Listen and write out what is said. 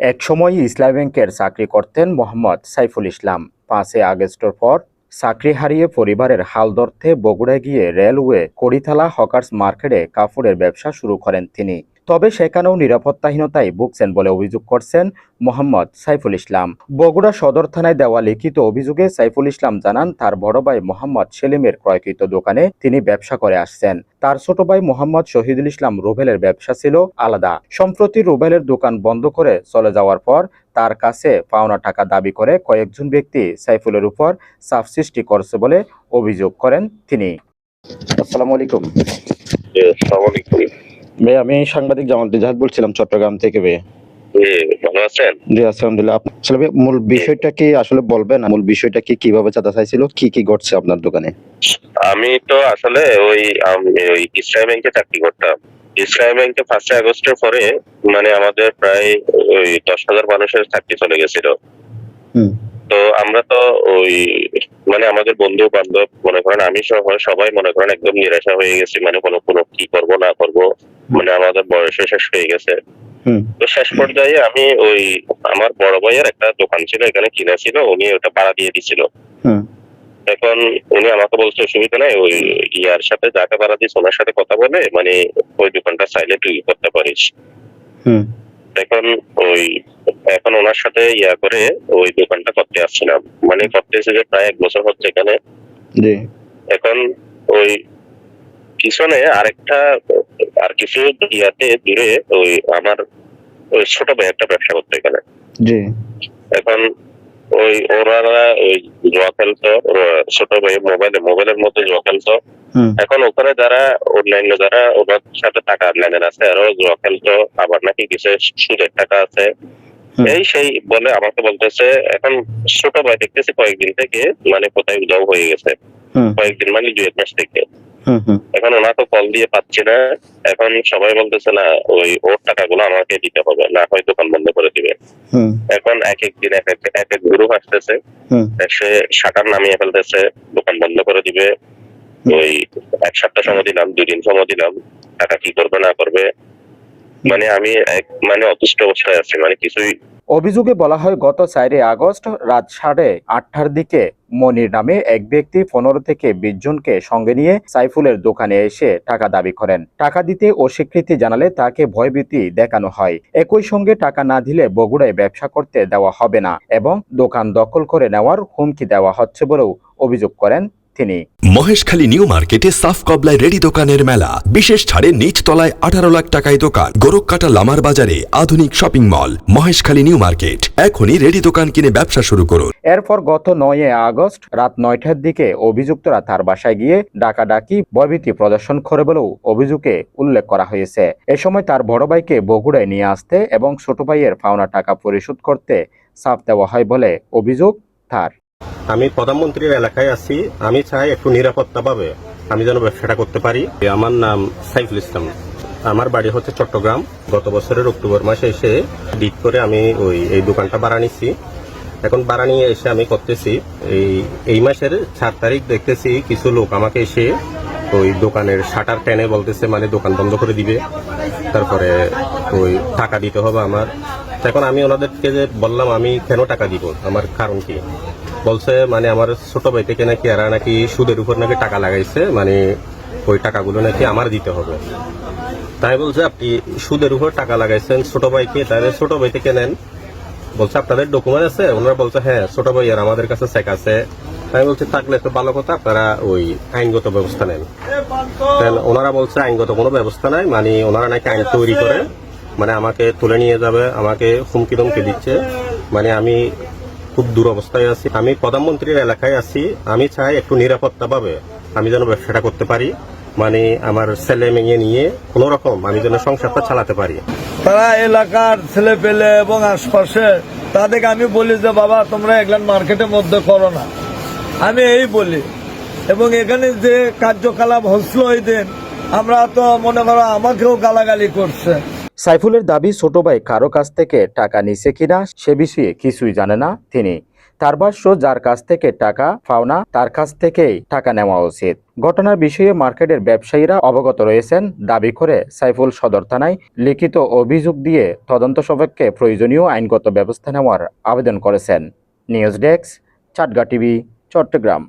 একসময় ইসলামী ব্যাংকের চাকরি করতেন মোহাম্মদ সাইফুল ইসলাম। ৫ আগস্টের পর চাকরি হারিয়ে পরিবারের হাল ধরতে বগুড়ায় গিয়ে রেলওয়ে কড়িথালা হকার্স মার্কেটে কাপড়ের ব্যবসা শুরু করেন তিনি। তবে সেখানেও নিরাপত্তাহীনতায় ভুগছেন বলে অভিযোগ করছেন মোহাম্মদ সাইফুল ইসলাম। বগুড়া সদর থানায় দেওয়া লিখিত অভিযোগে সাইফুল ইসলাম জানান, তার বড় ভাই মোহাম্মদ সেলিমের ক্রয়কৃত দোকানে তিনি ব্যবসা করে আসছেন। তার ছোট ভাই মোহাম্মদ শহীদুল ইসলাম রুবেলের ব্যবসা ছিল আলাদা। সম্প্রতি রুবেলের দোকান বন্ধ করে চলে যাওয়ার পর তার কাছে পাওনা টাকা দাবি করে কয়েকজন ব্যক্তি সাইফুলের উপর চাপ সৃষ্টি করছে বলে অভিযোগ করেন তিনি। আসসালামু আলাইকুম। ভাই, আমি সাংবাদিক জামাল জাহাদ বলছিলাম চট্টগ্রাম থেকে। ভাই ভালো আছেন? জি আলহামদুলিল্লাহ। আসলে মূল বিষয়টা কি আসলে বলবেন? মূল বিষয়টা কি, কিভাবে চাঁদা চাইছিল, কি ঘটছে আপনার দোকানে? আমি তো আসলে ওই ইসলামী ব্যাংকে চাকরি করতাম। ইসলামী ব্যাংকে ৫ আগস্টের পরে মানে আমাদের প্রায় ওই ১০,০০০ মানুষের চাকরি চলে গেছিল। তো আমরা তো ওই মানে আমাদের বন্ধু বান্ধব মনে করেন আমি সহ সবাই মনে করেন একদম নিরাশা হয়ে গেছি। মানে কোনো কি করব না করব, মানে আমাদের বয়সও শেষ হয়ে গেছে। তো শেষ পর্যায়ে আমি ওই আমার বড় ভাইয়ের একটা দোকান ছিল, এখানে কিনা ছিল, উনি ওটা ভাড়া দিয়ে দিছিল। এখন উনি আমাকে বলছে অসুবিধা নাই, ওই ইয়ার সাথে যাকে ভাড়া দিস ওনার সাথে কথা বলে মানে ওই দোকানটা চাইলে তুই করতে পারিস। এখন ওনার সাথে ইয়া করে ওই দোকানটা করতে আসছিলাম, মানে করতে এসে যে প্রায় ১ বছর হচ্ছে এখানে। এখন ওই পিছনে আরেকটা আর কিছু ইয়াতে দূরে ওই আমার ওই ছোট ভাই একটা ব্যবসা করতো এখানে। এখন ওই ওরা ওই জুয়া খেলতো, ছোট ভাই মোবাইলের মধ্যে জুয়া খেলতো। এখন ওখানে যারা অন্যান্য যারা ওনার সাথে টাকা লেনদেন আছে আরো জুয়া খেলতো, আবার নাকি কিছু সুদের টাকা আছে এই সেই বলে আমাকে বলতেছে। এখন ছোট ভাই দেখতেছি কয়েকদিন থেকে মানে কোথায় উধাও হয়ে গেছে, কয়েকদিন মানে ২-১ মাস থেকে। এখন ওনাকে কল দিয়ে পাচ্ছি না। এখন সবাই বলতেছে না ওই ওর টাকাগুলো আমাকে দিতে হবে, না হয় দোকান বন্ধ করে দিবে। এখন এক এক দিন এক এক গ্রুপ আসতেছে, সে শাটার নামিয়ে ফেলতেছে, দোকান বন্ধ করে দিবে। ওই ১ সপ্তাহ সময় দিলাম, ২ দিন সময় দিলাম, টাকা কি করবে না করবে, মানে আমি মানে অতুষ্ট অবস্থায় আছি, মানে কিছুই। অভিযোগে বলা হয়, গত ৪ আগস্ট রাত ৮:৩০টার দিকে মনির নামে এক ব্যক্তি ১৫ থেকে ২০ জনকে সঙ্গে নিয়ে সাইফুলের দোকানে এসে টাকা দাবি করেন। টাকা দিতে অস্বীকৃতি জানালে তাকে ভয়ভীতি দেখানো হয়। একই সঙ্গে টাকা না দিলে বগুড়ায় ব্যবসা করতে দেওয়া হবে না এবং দোকান দখল করে নেওয়ার হুমকি দেওয়া হচ্ছে বলেও অভিযোগ করেন তিনি। মহেশখালী নিউ মার্কেটে সাফ কবলায় রেডি দোকানের মেলা, বিশেষ ছাড়ে নিচ তলায় ১৮ লাখ টাকায় দোকান। গোরখকাটা লামার বাজারে আধুনিক shopping mall Maheshkhali new market. এখনই রেডি দোকান কিনে ব্যবসা শুরু করুন। এরপর গত ৯ আগস্ট রাত ৯টার দিকে অভিযুক্তরা তার বাসায় গিয়ে ডাকাডাকি ভয়ভীতি প্রদর্শন করে বলেও অভিযোগে উল্লেখ করা হয়েছে। এ সময় তার বড় ভাইকে বগুড়ায় নিয়ে আসতে এবং ছোট ভাইয়ের পাওনা টাকা পরিশোধ করতে চাপ দেওয়া হয় বলে অভিযোগ তার। আমি প্রধানমন্ত্রীর এলাকায় আছি, আমি চাই একটু নিরাপত্তা পাবে আমি যেন ব্যবসাটা করতে পারি। আমার নাম সাইফুল ইসলাম, আমার বাড়ি হচ্ছে চট্টগ্রাম। গত বছরের অক্টোবর মাসে এসে ডিট করে আমি এই দোকানটা ভাড়া নিচ্ছি। এখন ভাড়া নিয়ে এসে আমি করতেছি এই মাসের ৪ তারিখ দেখতেছি কিছু লোক আমাকে এসে ওই দোকানের শাটার টেনে বলতেছে মানে দোকান বন্ধ করে দিবে, তারপরে ওই টাকা দিতে হবে আমার। এখন আমি ওনাদেরকে যে বললাম আমি কেন টাকা দিব, আমার কারণ কি, বলছে মানে আমার ছোট ভাই থেকে নাকি এরা নাকি সুদের উপর নাকি টাকা লাগাইছে, মানে ওই টাকাগুলো নাকি আমার দিতে হবে। তাই বলছে আপনি সুদের উপর টাকা লাগাইছেন ছোট ভাইকে, তাহলে ছোট ভাই থেকে নেন। বলছে আপনাদের ডকুমেন্ট আছে? ওনারা বলছে হ্যাঁ ছোট ভাই আর আমাদের কাছে চেক আছে। আমি বলছি থাকলে তো ভালো কথা, আপনারা ওই আইনগত ব্যবস্থা নেন। ওনারা বলছে আইনগত কোনো ব্যবস্থা নাই, মানে ওনারা নাকি আইন তৈরি করে মানে আমাকে তুলে নিয়ে যাবে, আমাকে হুমকি ধমকি দিচ্ছে। মানে আমি খুব দুরবস্থায় আছি। আমি প্রধানমন্ত্রীর এলাকায় আছি, আমি চাই একটু নিরাপত্তা পাবে আমি যেন ব্যবসাটা করতে পারি, মানে আমার ছেলে মেয়ে নিয়ে কোন রকম আমি যেন সংসারটা চালাতে পারি। তারা এলাকার ছেলে পেলে এবং আশপাশে তাদেরকে আমি বলি যে বাবা তোমরা এগুলান মার্কেটের মধ্যে করো না, আমি এই বলি। এবং এখানে যে কার্যকলাপ হচ্ছিল ওই দিন আমরা তো মনে করো আমাকেও গালাগালি করছে। সাইফুলের দাবি, ছোট ভাই কারো কাছ থেকে টাকা নিছে কিনা সে বিষয়ে কিছুই জানে না তিনি। তার ভাষ্য, যার কাছ থেকে টাকা পাওনা তার কাছ থেকেই টাকা নেওয়া উচিত। ঘটনার বিষয়ে মার্কেটের ব্যবসায়ীরা অবগত রয়েছেন দাবি করে সাইফুল সদর থানায় লিখিত অভিযোগ দিয়ে তদন্ত সাপেক্ষে প্রয়োজনীয় আইনগত ব্যবস্থা নেওয়ার আবেদন করেছেন। News desk, Chatga TV, Chittagong.